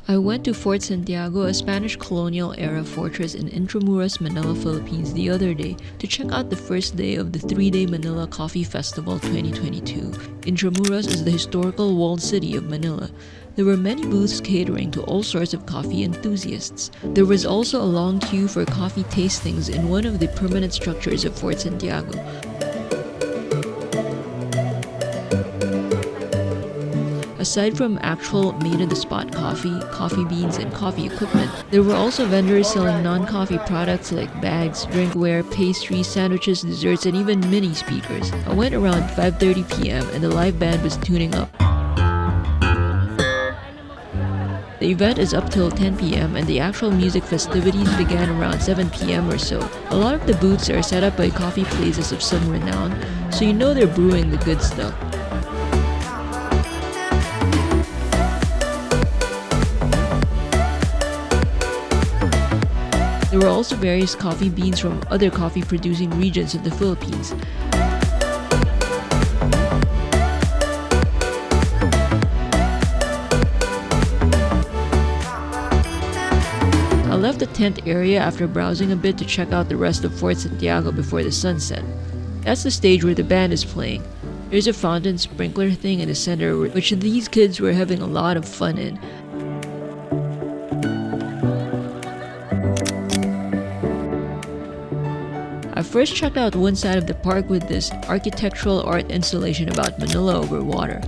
I went to Fort Santiago, a Spanish colonial-era fortress in Intramuros, Manila, Philippines the other day to check out the first day of the 3-day Manila Coffee Festival 2022. Intramuros is the historical walled city of Manila. There were many booths catering to all sorts of coffee enthusiasts. There was also a long queue for coffee tastings in one of the permanent structures of Fort Santiago. Aside from actual made-on-the-spot coffee beans, and coffee equipment, there were also vendors selling non-coffee products like bags, drinkware, pastries, sandwiches, desserts, and even mini speakers. I went around 5:30 p.m. and the live band was tuning up. The event is up till 10 p.m. and the actual music festivities began around 7 p.m. or so. A lot of the booths are set up by coffee places of some renown, so you know they're brewing the good stuff. There were also various coffee beans from other coffee-producing regions of the Philippines. I left the tent area after browsing a bit to check out the rest of Fort Santiago before the sunset. That's the stage where the band is playing. There's a fountain sprinkler thing in the center which these kids were having a lot of fun in. I first checked out one side of the park with this architectural art installation about Manila over water.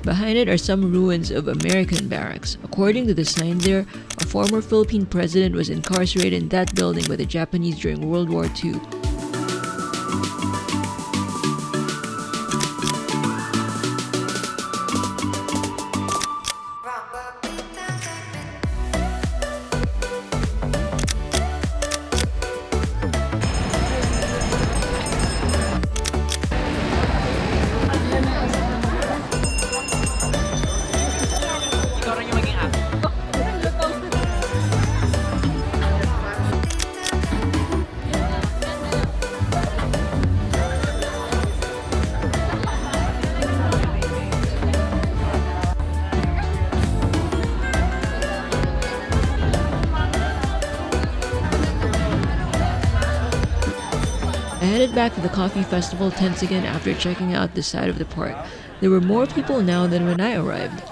Behind it are some ruins of American barracks. According to the sign there, a former Philippine president was incarcerated in that building by the Japanese during World War II. I headed back to the coffee festival tents again after checking out this side of the park. There were more people now than when I arrived.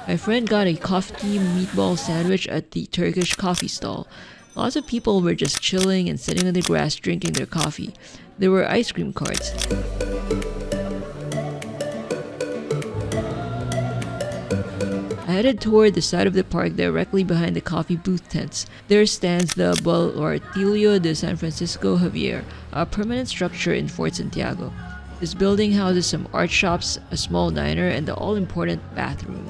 My friend got a coffee meatball sandwich at the Turkish coffee stall. Lots of people were just chilling and sitting on the grass drinking their coffee. There were ice cream carts. I headed toward the side of the park directly behind the coffee booth tents. There stands the Boulevard de San Francisco Javier, a permanent structure in Fort Santiago. This building houses some art shops, a small diner, and the all-important bathroom.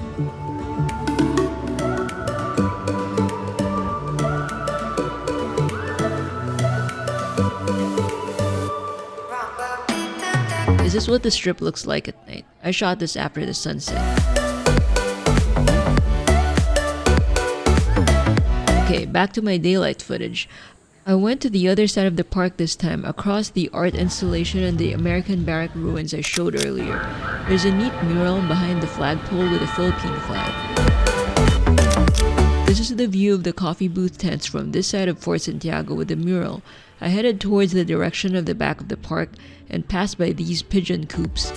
This is what the strip looks like at night. I shot this after the sunset. Okay, back to my daylight footage. I went to the other side of the park this time, across the art installation and the American barrack ruins I showed earlier. There's a neat mural behind the flagpole with a Philippine flag. This is the view of the coffee booth tents from this side of Fort Santiago with the mural. I headed towards the direction of the back of the park and passed by these pigeon coops.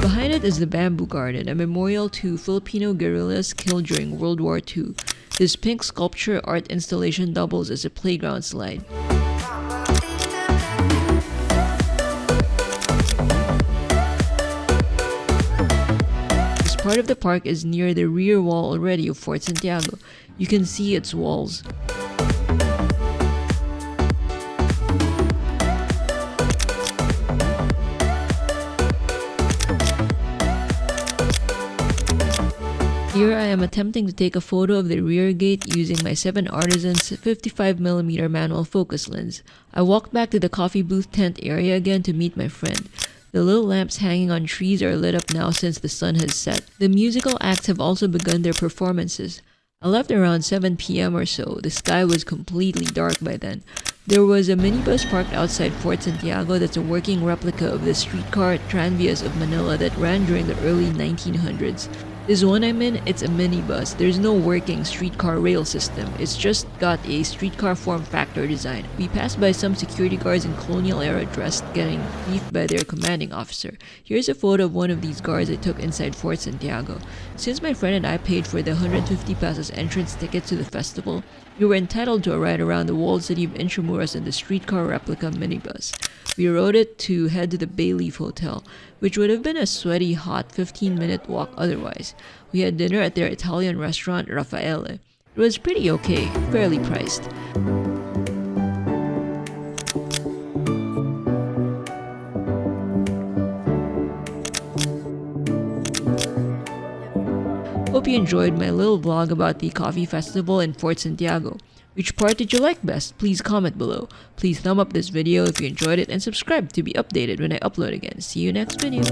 Behind it is the Bamboo Garden, a memorial to Filipino guerrillas killed during World War II. This pink sculpture art installation doubles as a playground slide. This part of the park is near the rear wall already of Fort Santiago. You can see its walls. Here I am attempting to take a photo of the rear gate using my 7 Artisans 55mm manual focus lens. I walked back to the coffee booth tent area again to meet my friend. The little lamps hanging on trees are lit up now since the sun has set. The musical acts have also begun their performances. I left around 7 p.m. or so. The sky was completely dark by then. There was a minibus parked outside Fort Santiago that's a working replica of the streetcar tranvías of Manila that ran during the early 1900s. This one I'm in, it's a minibus. There's no working streetcar rail system. It's just got a streetcar form factor design. We passed by some security guards in colonial era dress getting briefed by their commanding officer. Here's a photo of one of these guards I took inside Fort Santiago. Since my friend and I paid for the 150 pesos entrance ticket to the festival, we were entitled to a ride around the walled city of Intramuros in the streetcar replica minibus. We rode it to head to the Bayleaf Hotel, which would have been a sweaty, hot 15-minute walk otherwise. We had dinner at their Italian restaurant, Raffaele. It was pretty okay, fairly priced. Hope you enjoyed my little vlog about the coffee festival in Fort Santiago. Which part did you like best? Please comment below. Please thumb up this video if you enjoyed it and subscribe to be updated when I upload again. See you next video.